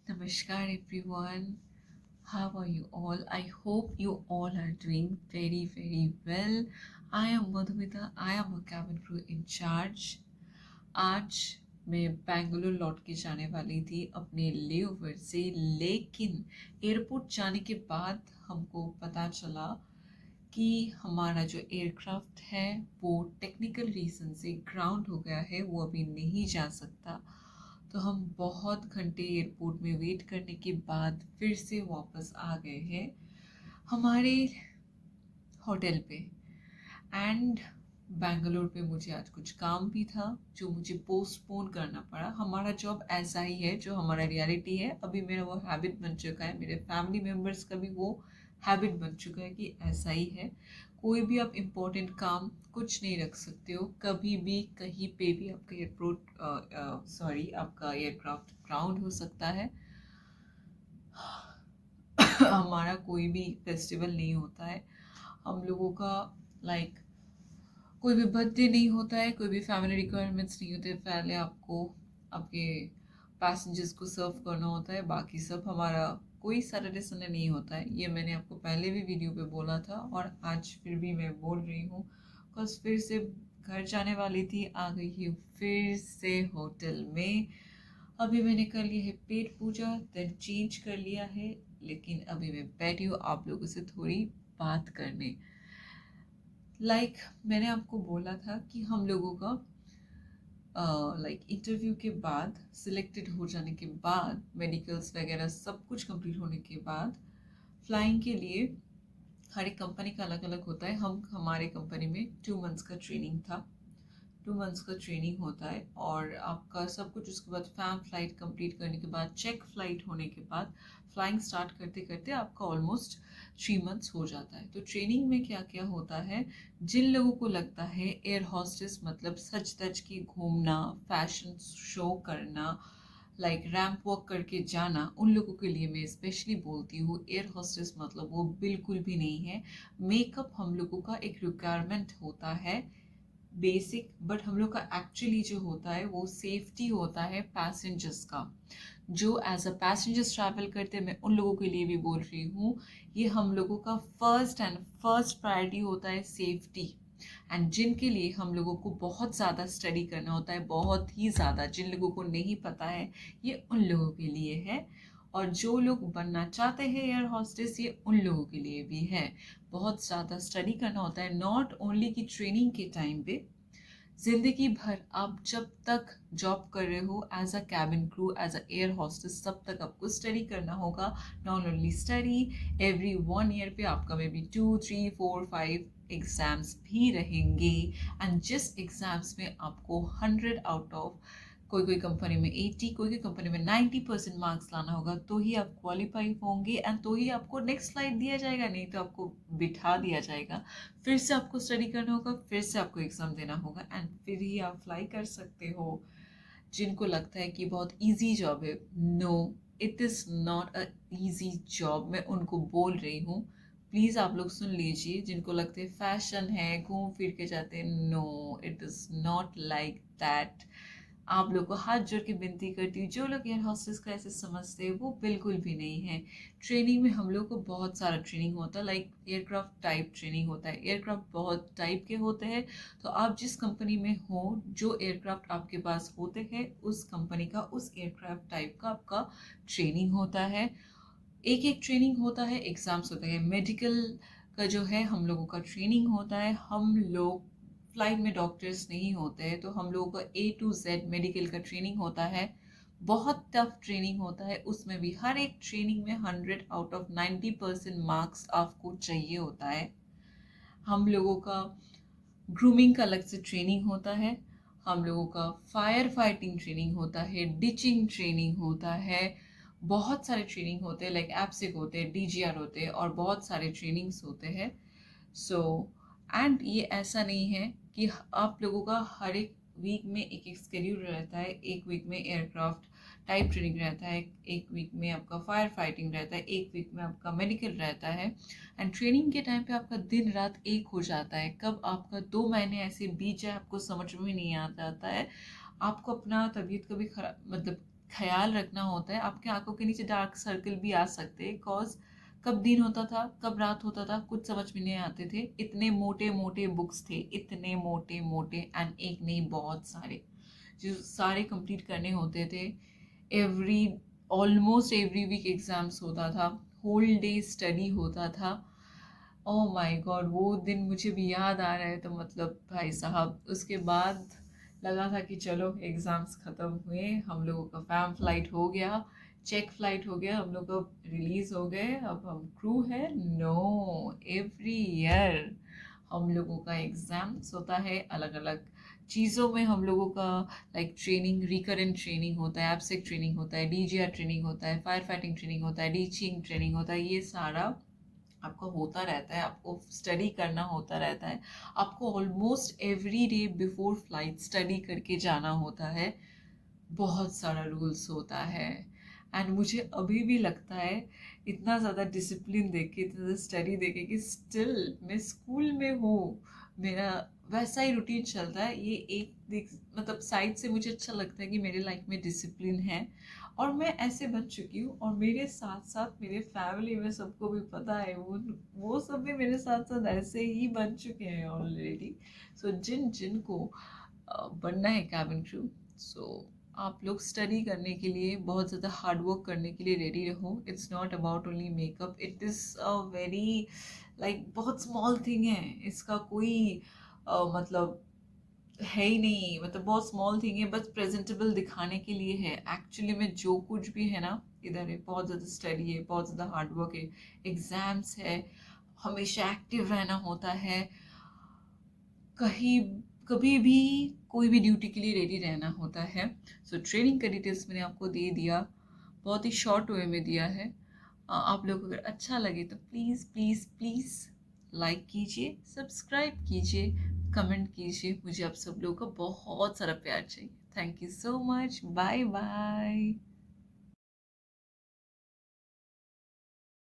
Namaskar everyone. How are you all? I hope you all are doing very, very well. I am Madhumita. I am a cabin crew in charge. आज मैं बेंगलुरु लौट के जाने वाली थी अपने layover से, लेकिन एयरपोर्ट जाने के बाद हमको पता चला कि हमारा जो एयरक्राफ्ट है वो टेक्निकल रीज़न से ग्राउंड हो गया है, वो अभी नहीं जा सकता। तो हम बहुत घंटे एयरपोर्ट में वेट करने के बाद फिर से वापस आ गए हैं हमारे होटल पे। एंड बेंगलोर पे मुझे आज कुछ काम भी था जो मुझे पोस्टपोन करना पड़ा। हमारा जॉब ऐसा ही है, जो हमारा रियलिटी है, अभी मेरा वो हैबिट बन चुका है, मेरे फैमिली मेम्बर्स का भी वो हैबिट बन चुका है कि ऐसा ही है। कोई भी आप इम्पोर्टेंट काम कुछ नहीं रख सकते हो, कभी भी कहीं पे भी आपका आपका एयरक्राफ्ट ग्राउंड हो सकता है। हमारा कोई भी फेस्टिवल नहीं होता है, हम लोगों का लाइक कोई भी बर्थडे नहीं होता है, कोई भी फैमिली रिक्वायरमेंट्स नहीं होते। पहले आपको आपके पैसेंजर्स को सर्व करना होता है, बाकी सब हमारा कोई सैटरडे संडे नहीं होता है। ये मैंने आपको पहले भी वीडियो पे बोला था और आज फिर भी मैं बोल रही हूँ, बिकॉज फिर से घर जाने वाली थी, आ गई हूँ फिर से होटल में। अभी मैंने कर लिया है पेट पूजा, देन चेंज कर लिया है, लेकिन अभी मैं बैठी हूँ आप लोगों से थोड़ी बात करने। मैंने आपको बोला था कि हम लोगों का इंटरव्यू के बाद, सिलेक्टेड हो जाने के बाद, मेडिकल्स वगैरह सब कुछ कंप्लीट होने के बाद फ्लाइंग के लिए हर एक कंपनी का अलग अलग होता है। हमारे कंपनी में 2 मंथ्स का ट्रेनिंग था। 2 मंथ्स का ट्रेनिंग होता है और आपका सब कुछ उसके बाद फैम फ्लाइट कंप्लीट करने के बाद, चेक फ्लाइट होने के बाद, फ्लाइंग स्टार्ट करते करते आपका ऑलमोस्ट 3 मंथ्स हो जाता है। तो ट्रेनिंग में क्या क्या होता है, जिन लोगों को लगता है एयर हॉस्टेस मतलब सच धज के घूमना, फैशन शो करना, रैंप वॉक करके जाना, उन लोगों के लिए मैं स्पेशली बोलती हूँ एयर हॉस्टेस मतलब वो बिल्कुल भी नहीं है। मेकअप हम लोगों का एक रिक्वायरमेंट होता है बेसिक, बट हम लोग का एक्चुअली जो होता है वो सेफ्टी होता है पैसेंजर्स का। जो एज अ पैसेंजर्स ट्रैवल करते हैं, मैं उन लोगों के लिए भी बोल रही हूँ, ये हम लोगों का फर्स्ट प्रायोरिटी होता है सेफ्टी। एंड जिनके लिए हम लोगों को बहुत ज़्यादा स्टडी करना होता है, बहुत ही ज़्यादा, जिन लोगों को नहीं पता है ये उन लोगों के लिए है। और जो लोग बनना चाहते हैं एयर हॉस्टेस, ये उन लोगों के लिए भी है। बहुत ज़्यादा स्टडी करना होता है, नॉट ओनली कि ट्रेनिंग के टाइम पे, जिंदगी भर आप जब तक जॉब कर रहे हो as a cabin crew, as a air hostess, तब तक आपको स्टडी करना होगा। Not only study, every 1 year पे आपका मे बी 2, 3, 4, 5 एग्जाम्स भी रहेंगे। एंड जिस एग्जाम्स में आपको 100 आउट ऑफ, कोई कोई कंपनी में 80, कोई कोई कंपनी में 90% मार्क्स लाना होगा, तो ही आप क्वालिफाई होंगे एंड तो ही आपको नेक्स्ट फ्लाइट दिया जाएगा, नहीं तो आपको बिठा दिया जाएगा। फिर से आपको स्टडी करना होगा, फिर से आपको एग्ज़ाम देना होगा एंड फिर ही आप फ्लाई कर सकते हो। जिनको लगता है कि बहुत इजी जॉब है, no, it is not a easy job. मैं उनको बोल रही हूँ, प्लीज़ आप लोग सुन लीजिए। जिनको लगते हैं फैशन है, घूम फिर के जाते हैं, no, it is not like that. आप लोग को हाथ जोड़ के विनती करती हूँ, जो लोग एयर हॉस्टेस को ऐसे समझते हैं वो बिल्कुल भी नहीं है। ट्रेनिंग में हम लोग को बहुत सारा ट्रेनिंग होता है, एयरक्राफ्ट टाइप ट्रेनिंग होता है। एयरक्राफ्ट बहुत टाइप के होते हैं, तो आप जिस कंपनी में हो, जो एयरक्राफ्ट आपके पास होते हैं, उस कंपनी का, उस एयरक्राफ्ट टाइप का आपका ट्रेनिंग होता है। एक एक ट्रेनिंग होता है, एग्ज़ाम्स होते हैं। मेडिकल का जो है हम लोगों का ट्रेनिंग होता है। हम लोग फ्लाइट में डॉक्टर्स नहीं होते हैं, तो हम लोगों का A to Z मेडिकल का ट्रेनिंग होता है। बहुत टफ ट्रेनिंग होता है, उसमें भी हर एक ट्रेनिंग में 100 आउट ऑफ 90% मार्क्स आपको चाहिए होता है। हम लोगों का ग्रूमिंग का अलग से ट्रेनिंग होता है। हम लोगों का फायर फाइटिंग ट्रेनिंग होता है, डिचिंग ट्रेनिंग होता है, बहुत सारे ट्रेनिंग होते हैं, एप्सिक होते हैं, DGR होते हैं और बहुत सारे ट्रेनिंग्स होते हैं। सो एंड ये ऐसा नहीं है कि आप लोगों का हर एक वीक में एक एक स्केड्यूल रहता है। एक वीक में एयरक्राफ्ट टाइप ट्रेनिंग रहता है, एक वीक में आपका फायर फाइटिंग रहता है, एक वीक में आपका मेडिकल रहता है। एंड ट्रेनिंग के टाइम पे आपका दिन रात एक हो जाता है, कब आपका 2 महीने ऐसे बीत जाए आपको समझ में नहीं आ जाता है। आपको अपना तबीयत कभी खराब, मतलब ख्याल रखना होता है। आपके आंखों के नीचे डार्क सर्कल भी आ सकते हैं, बिकॉज कब दिन होता था कब रात होता था कुछ समझ में नहीं आते थे। इतने मोटे मोटे बुक्स थे, इतने मोटे मोटे, एंड एक नहीं बहुत सारे, जो सारे कंप्लीट करने होते थे। Every almost every week exams होता था, होल डे स्टडी होता था। ओह माय गॉड, वो दिन मुझे भी याद आ रहा है। तो मतलब भाई साहब, उसके बाद लगा था कि चलो एग्ज़ाम्स ख़त्म हुए, हम लोगों का फैम फ्लाइट हो गया, चेक फ्लाइट हो गया, हम लोग अब रिलीज़ हो गए, अब हम क्रू है। नो, एवरी ईयर हम लोगों का एग्ज़ाम्स होता है अलग अलग चीज़ों में। हम लोगों का लाइक ट्रेनिंग, रिकरेंट ट्रेनिंग होता है, एब्सेक ट्रेनिंग होता है, डीजीआर ट्रेनिंग होता है, फायर फाइटिंग ट्रेनिंग होता है, टीचिंग ट्रेनिंग होता है। ये सारा आपका होता रहता है, आपको स्टडी करना होता रहता है। आपको almost every day before flight study करके जाना होता है। बहुत सारा रूल्स होता है। एंड मुझे अभी भी लगता है, इतना ज़्यादा डिसिप्लिन देख के, इतना ज़्यादा स्टडी देख के, कि स्टिल मैं स्कूल में हूँ, मेरा वैसा ही रूटीन चलता है। ये एक मतलब साइड से मुझे अच्छा लगता है कि मेरे लाइफ में डिसिप्लिन है, और मैं ऐसे बन चुकी हूँ। और मेरे साथ साथ मेरे फैमिली में सबको भी पता है, वो सब भी मेरे साथ साथ ऐसे ही बन चुके हैं ऑलरेडी। सो जिन जिन को बनना है कैबिन क्रू, सो आप लोग स्टडी करने के लिए, बहुत ज़्यादा हार्ड वर्क करने के लिए रेडी रहो। It's not about only makeup, it is a very like बहुत स्मॉल थिंग है। इसका कोई मतलब है ही नहीं, मतलब बहुत स्मॉल थिंग है, बस प्रेजेंटेबल दिखाने के लिए है। एक्चुअली में जो कुछ भी है ना, इधर है बहुत ज़्यादा स्टडी है, बहुत ज़्यादा हार्ड वर्क है, एग्ज़ाम्स है, हमेशा एक्टिव रहना होता है, कहीं कभी भी कोई भी ड्यूटी के लिए रेडी रहना होता है। सो ट्रेनिंग का डिटेल्स मैंने आपको दे दिया, बहुत ही शॉर्ट वे में दिया है। आप लोग को अगर अच्छा लगे तो प्लीज़ प्लीज़ प्लीज़ लाइक कीजिए, सब्सक्राइब कीजिए, कमेंट कीजिए। मुझे आप सब लोगों का बहुत सारा प्यार चाहिए। Thank you so much, bye bye.